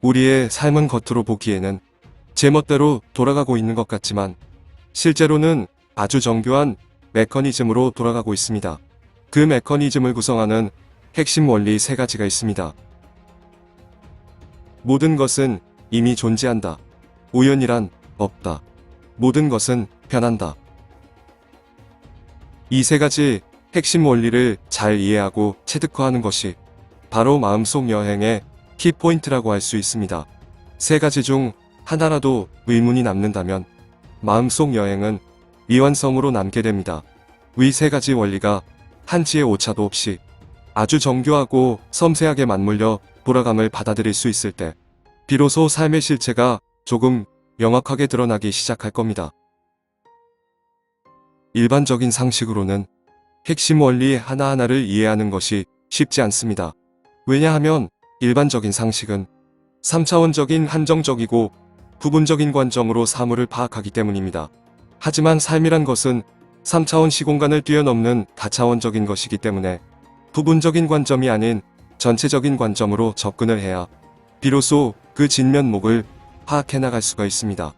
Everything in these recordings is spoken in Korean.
우리의 삶은 겉으로 보기에는 제멋대로 돌아가고 있는 것 같지만 실제로는 아주 정교한 메커니즘으로 돌아가고 있습니다. 그 메커니즘을 구성하는 핵심 원리 세 가지가 있습니다. 모든 것은 이미 존재한다. 우연이란 없다. 모든 것은 변한다. 이 세 가지 핵심 원리를 잘 이해하고 체득화하는 것이 바로 마음속 여행의 키포인트라고 할 수 있습니다. 세 가지 중 하나라도 의문이 남는다면 마음속 여행은 미완성으로 남게 됩니다. 위 세 가지 원리가 한치의 오차도 없이 아주 정교하고 섬세하게 맞물려 돌아감을 받아들일 수 있을 때 비로소 삶의 실체가 조금 명확하게 드러나기 시작할 겁니다. 일반적인 상식으로는 핵심 원리 하나하나를 이해하는 것이 쉽지 않습니다. 왜냐하면 일반적인 상식은 3차원적인 한정적이고 부분적인 관점으로 사물을 파악하기 때문입니다. 하지만 삶이란 것은 3차원 시공간을 뛰어넘는 다차원적인 것이기 때문에 부분적인 관점이 아닌 전체적인 관점으로 접근을 해야 비로소 그 진면목을 파악해 나갈 수가 있습니다.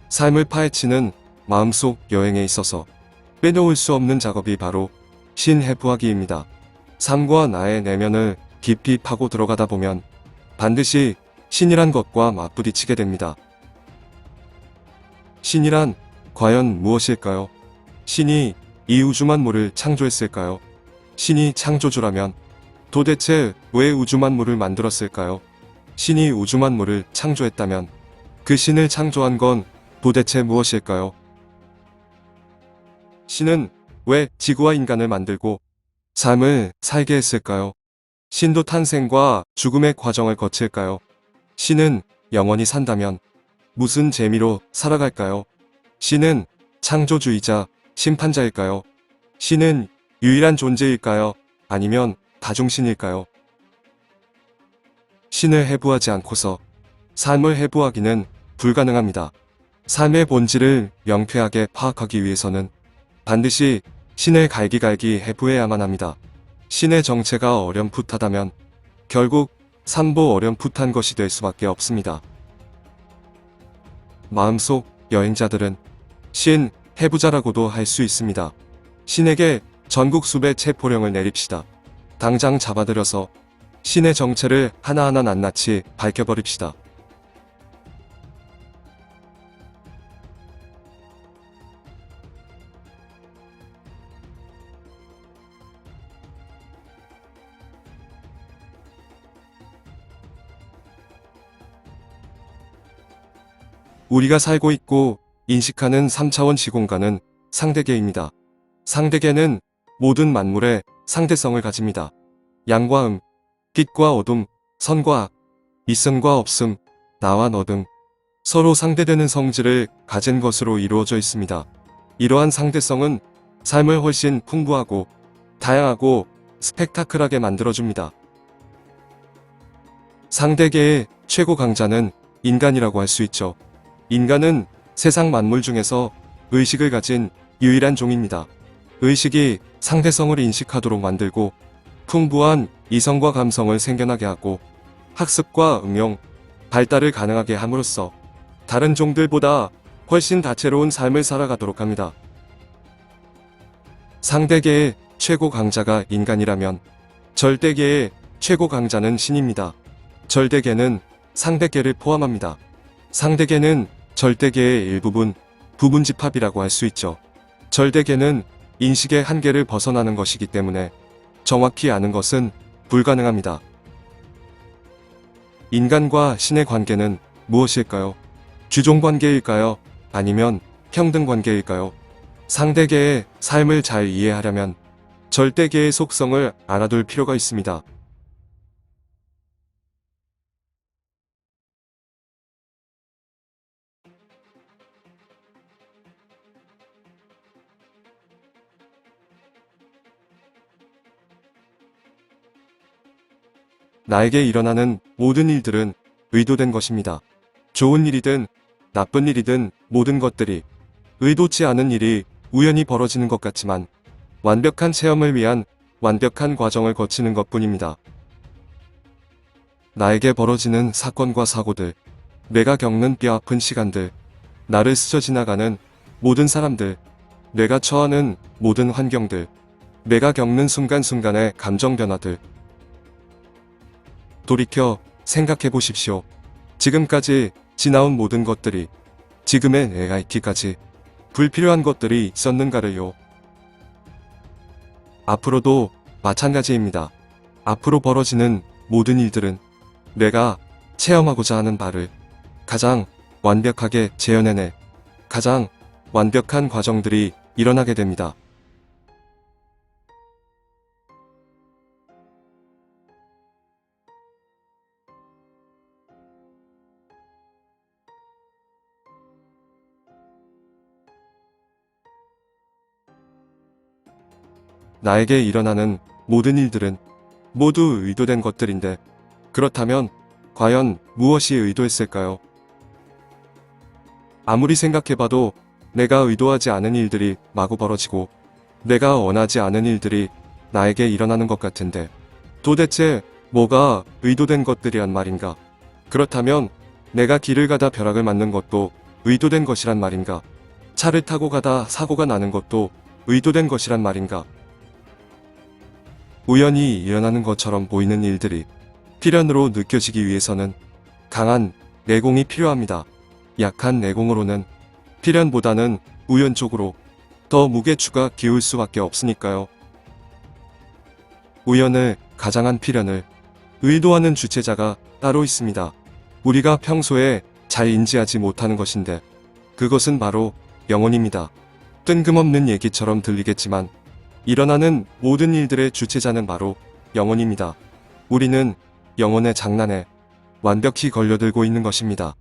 삶을 파헤치는 마음속 여행에 있어서 빼놓을 수 없는 작업이 바로 신해부하기입니다. 삶과 나의 내면을 깊이 파고 들어가다 보면 반드시 신이란 것과 맞부딪히게 됩니다. 신이란 과연 무엇일까요? 신이 이 우주 만물을 창조했을까요? 신이 창조주라면 도대체 왜 우주 만물을 만들었을까요? 신이 우주 만물을 창조했다면 그 신을 창조한 건 도대체 무엇일까요? 신은 왜 지구와 인간을 만들고 삶을 살게 했을까요? 신도 탄생과 죽음의 과정을 거칠까요? 신은 영원히 산다면 무슨 재미로 살아갈까요? 신은 창조주이자 심판자일까요? 신은 유일한 존재일까요? 아니면 다중신일까요? 신을 해부하지 않고서 삶을 해부하기는 불가능합니다. 삶의 본질을 명쾌하게 파악하기 위해서는 반드시 신을 갈기갈기 해부해야만 합니다. 신의 정체가 어렴풋하다면 결국 삶도 어렴풋한 것이 될 수밖에 없습니다. 마음속 여행자들은 신 해부자라고도 할 수 있습니다. 신에게 전국 수배 체포령을 내립시다. 당장 잡아들여서 신의 정체를 하나하나 낱낱이 밝혀버립시다. 우리가 살고 있고 인식하는 3차원 시공간은 상대계입니다. 상대계는 모든 만물의 상대성을 가집니다. 양과 음, 빛과 어둠, 선과 악, 있음과 없음, 나와 너 등 서로 상대되는 성질을 가진 것으로 이루어져 있습니다. 이러한 상대성은 삶을 훨씬 풍부하고 다양하고 스펙타클하게 만들어줍니다. 상대계의 최고 강자는 인간이라고 할 수 있죠. 인간은 세상 만물 중에서 의식을 가진 유일한 종입니다. 의식이 상대성을 인식하도록 만들고 풍부한 이성과 감성을 생겨나게 하고 학습과 응용, 발달을 가능하게 함으로써 다른 종들보다 훨씬 다채로운 삶을 살아가도록 합니다. 상대계의 최고 강자가 인간이라면 절대계의 최고 강자는 신입니다. 절대계는 상대계를 포함합니다. 상대계는 절대계의 일부분, 부분집합이라고 할 수 있죠. 절대계는 인식의 한계를 벗어나는 것이기 때문에 정확히 아는 것은 불가능합니다. 인간과 신의 관계는 무엇일까요? 주종관계일까요? 아니면 평등관계일까요? 상대계의 삶을 잘 이해하려면 절대계의 속성을 알아둘 필요가 있습니다. 나에게 일어나는 모든 일들은 의도된 것입니다. 좋은 일이든 나쁜 일이든 모든 것들이 의도치 않은 일이 우연히 벌어지는 것 같지만 완벽한 체험을 위한 완벽한 과정을 거치는 것뿐입니다. 나에게 벌어지는 사건과 사고들, 내가 겪는 뼈아픈 시간들, 나를 스쳐 지나가는 모든 사람들, 내가 처하는 모든 환경들, 내가 겪는 순간순간의 감정 변화들. 돌이켜 생각해 보십시오. 지금까지 지나온 모든 것들이 지금의 내가 있기까지 불필요한 것들이 있었는가를요. 앞으로도 마찬가지입니다. 앞으로 벌어지는 모든 일들은 내가 체험하고자 하는 바를 가장 완벽하게 재현해낼 가장 완벽한 과정들이 일어나게 됩니다. 나에게 일어나는 모든 일들은 모두 의도된 것들인데 그렇다면 과연 무엇이 의도했을까요? 아무리 생각해봐도 내가 의도하지 않은 일들이 마구 벌어지고 내가 원하지 않은 일들이 나에게 일어나는 것 같은데 도대체 뭐가 의도된 것들이란 말인가? 그렇다면 내가 길을 가다 벼락을 맞는 것도 의도된 것이란 말인가? 차를 타고 가다 사고가 나는 것도 의도된 것이란 말인가? 우연히 일어나는 것처럼 보이는 일들이 필연으로 느껴지기 위해서는 강한 내공이 필요합니다. 약한 내공으로는 필연보다는 우연 쪽으로 더 무게추가 기울 수밖에 없으니까요. 우연을 가장한 필연을 의도하는 주체자가 따로 있습니다. 우리가 평소에 잘 인지하지 못하는 것인데 그것은 바로 영혼입니다. 뜬금없는 얘기처럼 들리겠지만 일어나는 모든 일들의 주체자는 바로 영혼입니다. 우리는 영혼의 장난에 완벽히 걸려들고 있는 것입니다.